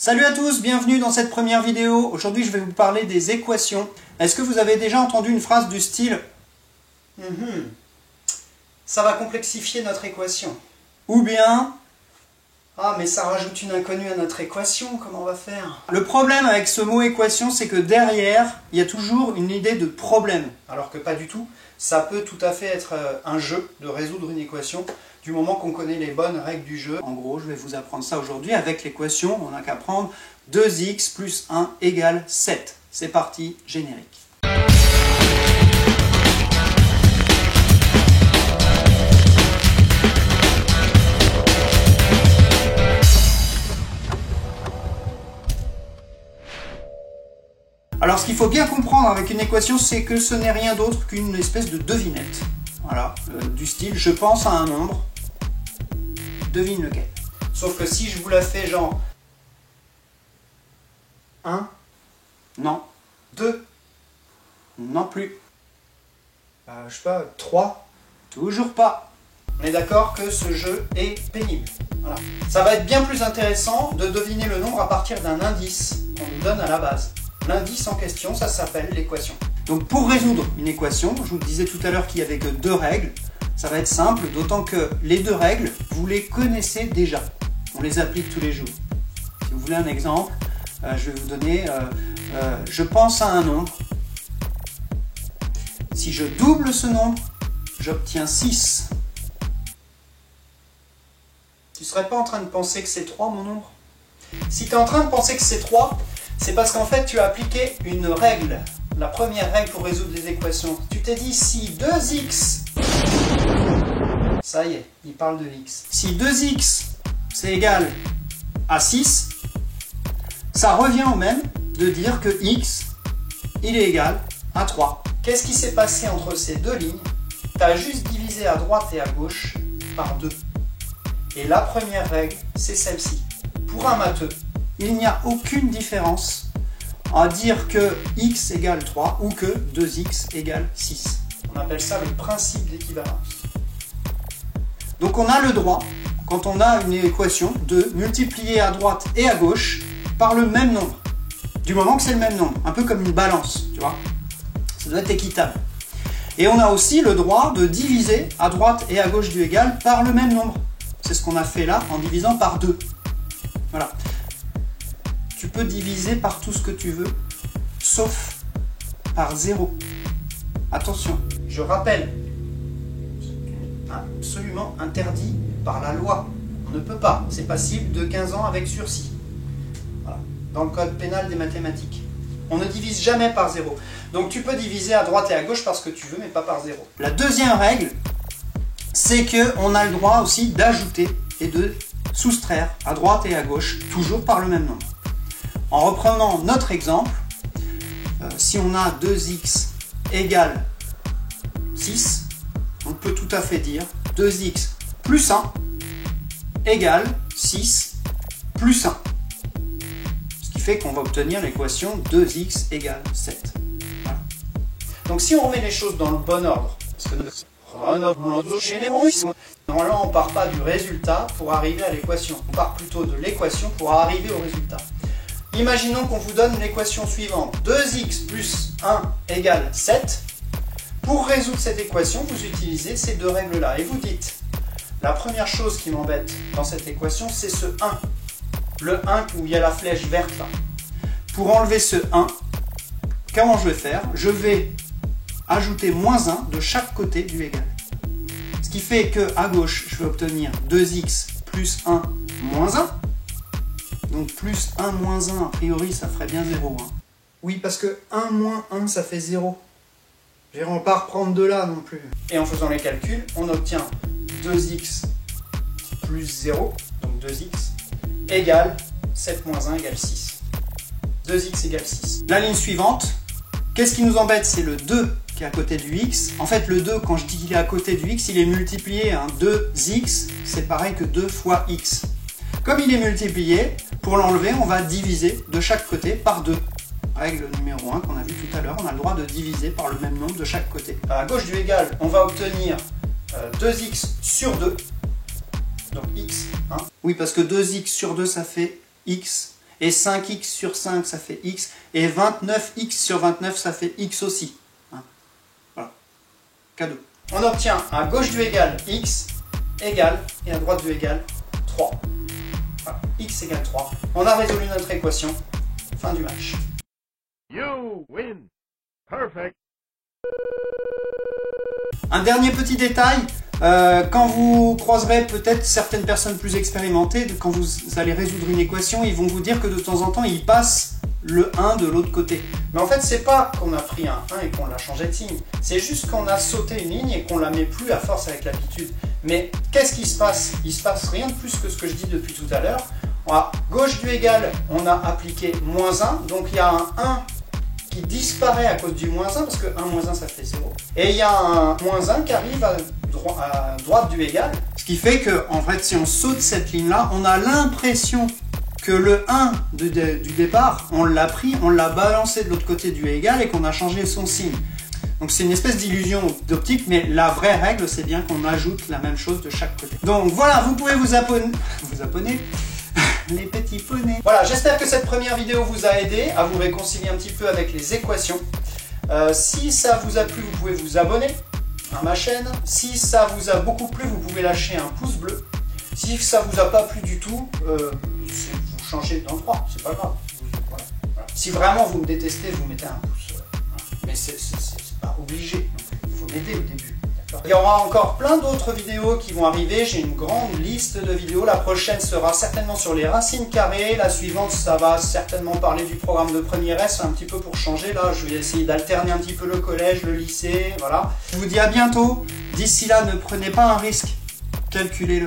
Salut à tous, bienvenue dans cette première vidéo. Aujourd'hui je vais vous parler des équations. Est-ce que vous avez déjà entendu une phrase du style ça va complexifier notre équation. Ou bien ah mais ça rajoute une inconnue à notre équation, comment on va faire? Le problème avec ce mot équation, c'est que derrière, il y a toujours une idée de problème. Alors que pas du tout. Ça peut tout à fait être un jeu de résoudre une équation du moment qu'on connaît les bonnes règles du jeu. En gros, je vais vous apprendre ça aujourd'hui avec l'équation. On n'a qu'à prendre 2x plus 1 égale 7. C'est parti, générique. Alors ce qu'il faut bien comprendre avec une équation, c'est que ce n'est rien d'autre qu'une espèce de devinette. Voilà, du style je pense à un nombre, devine lequel. Sauf que si je vous la fais genre 1, non. 2, non plus. Je sais pas, 3, toujours pas. On est d'accord que ce jeu est pénible. Voilà. Ça va être bien plus intéressant de deviner le nombre à partir d'un indice qu'on nous donne à la base. L'indice en question, ça s'appelle l'équation. Donc pour résoudre une équation, je vous disais tout à l'heure qu'il n'y avait que deux règles. Ça va être simple, d'autant que les deux règles, vous les connaissez déjà. On les applique tous les jours. Si vous voulez un exemple, je vais vous donner, je pense à un nombre. Si je double ce nombre, j'obtiens 6. Tu ne serais pas en train de penser que c'est 3 mon nombre? Si tu es en train de penser que c'est 3, c'est parce qu'en fait tu as appliqué une règle. La première règle pour résoudre les équations. Tu t'es dit si 2x... Ça y est, il parle de x. Si 2x c'est égal à 6, ça revient au même de dire que x il est égal à 3. Qu'est-ce qui s'est passé entre ces deux lignes? Tu as juste divisé à droite et à gauche par 2. Et la première règle, c'est celle-ci. Pour un matheux, il n'y a aucune différence à dire que x égale 3 ou que 2x égale 6. On appelle ça le principe d'équivalence. Donc on a le droit, quand on a une équation, de multiplier à droite et à gauche par le même nombre. Du moment que c'est le même nombre, un peu comme une balance, tu vois. Ça doit être équitable. Et on a aussi le droit de diviser à droite et à gauche du égal par le même nombre. C'est ce qu'on a fait là en divisant par 2. Voilà. Tu peux diviser par tout ce que tu veux, sauf par 0. Attention, je rappelle, absolument interdit par la loi. On ne peut pas, c'est passible de 15 ans avec sursis. Voilà. Dans le code pénal des mathématiques. On ne divise jamais par 0. Donc tu peux diviser à droite et à gauche parce que tu veux, mais pas par 0. La deuxième règle, c'est qu'on a le droit aussi d'ajouter et de soustraire à droite et à gauche, toujours par le même nombre. En reprenant notre exemple, si on a 2x égale 6, on peut tout à fait dire 2x plus 1 égale 6 plus 1. Ce qui fait qu'on va obtenir l'équation 2x égale 7. Voilà. Donc si on remet les choses dans le bon ordre, parce que normalement on ne part pas du résultat pour arriver à l'équation, on part plutôt de l'équation pour arriver au résultat. Imaginons qu'on vous donne l'équation suivante, 2x plus 1 égale 7. Pour résoudre cette équation, vous utilisez ces deux règles-là et vous dites, la première chose qui m'embête dans cette équation, c'est ce 1. Le 1 où il y a la flèche verte là. Pour enlever ce 1, comment je vais faire? Je vais ajouter moins 1 de chaque côté du égal. Ce qui fait qu'à gauche, je vais obtenir 2x plus 1 moins 1. Donc plus 1 moins 1, a priori, ça ferait bien 0. Hein. Oui, parce que 1 moins 1, ça fait 0. Je ne vais pas reprendre de là non plus. Et en faisant les calculs, on obtient 2x plus 0, donc 2x, égale 7 moins 1 égale 6. 2x égale 6. La ligne suivante, qu'est-ce qui nous embête? C'est le 2 qui est à côté du x. En fait, le 2, quand je dis qu'il est à côté du x, il est multiplié. Hein. 2x, c'est pareil que 2 fois x. Comme il est multiplié, pour l'enlever, on va diviser de chaque côté par 2. Règle numéro 1 qu'on a vu tout à l'heure, on a le droit de diviser par le même nombre de chaque côté. À gauche du égal, on va obtenir 2x sur 2. Donc x. Hein. Oui, parce que 2x sur 2, ça fait x. Et 5x sur 5, ça fait x. Et 29x sur 29, ça fait x aussi. Hein. Voilà. Cadeau. On obtient à gauche du égal x égale, et à droite du égal 3. Voilà. X égale 3. On a résolu notre équation. Fin du match. You win. Perfect. Un dernier petit détail, quand vous croiserez peut-être certaines personnes plus expérimentées, quand vous allez résoudre une équation, ils vont vous dire que de temps en temps, ils passent le 1 de l'autre côté. Mais en fait, c'est pas qu'on a pris un 1 et qu'on l'a changé de signe. C'est juste qu'on a sauté une ligne et qu'on la met plus à force avec l'habitude. Mais qu'est-ce qui se passe? Il se passe rien de plus que ce que je dis depuis tout à l'heure. À gauche du égal, on a appliqué moins 1, donc il y a un 1 qui disparaît à cause du moins 1, parce que 1 moins 1 ça fait 0. Et il y a un moins 1 qui arrive à droite du égal, ce qui fait que, en fait, si on saute cette ligne-là, on a l'impression que le 1 du départ, on l'a pris, on l'a balancé de l'autre côté du égal et qu'on a changé son signe. Donc c'est une espèce d'illusion d'optique, mais la vraie règle, c'est bien qu'on ajoute la même chose de chaque côté. Donc voilà, vous pouvez vous abonner les petits poneys. Voilà, j'espère que cette première vidéo vous a aidé à vous réconcilier un petit peu avec les équations. Si ça vous a plu, vous pouvez vous abonner à ma chaîne. Si ça vous a beaucoup plu, vous pouvez lâcher un pouce bleu. Si ça vous a pas plu du tout, vous changez d'endroit, c'est pas grave. Voilà. Si vraiment vous me détestez, vous mettez un pouce. Mais c'est pas obligé. Il faut m'aider au début. Il y aura encore plein d'autres vidéos qui vont arriver, j'ai une grande liste de vidéos. La prochaine sera certainement sur les racines carrées, la suivante ça va certainement parler du programme de première S, un petit peu pour changer. Là je vais essayer d'alterner un petit peu le collège, le lycée, voilà. Je vous dis à bientôt, d'ici là ne prenez pas un risque, calculez-le.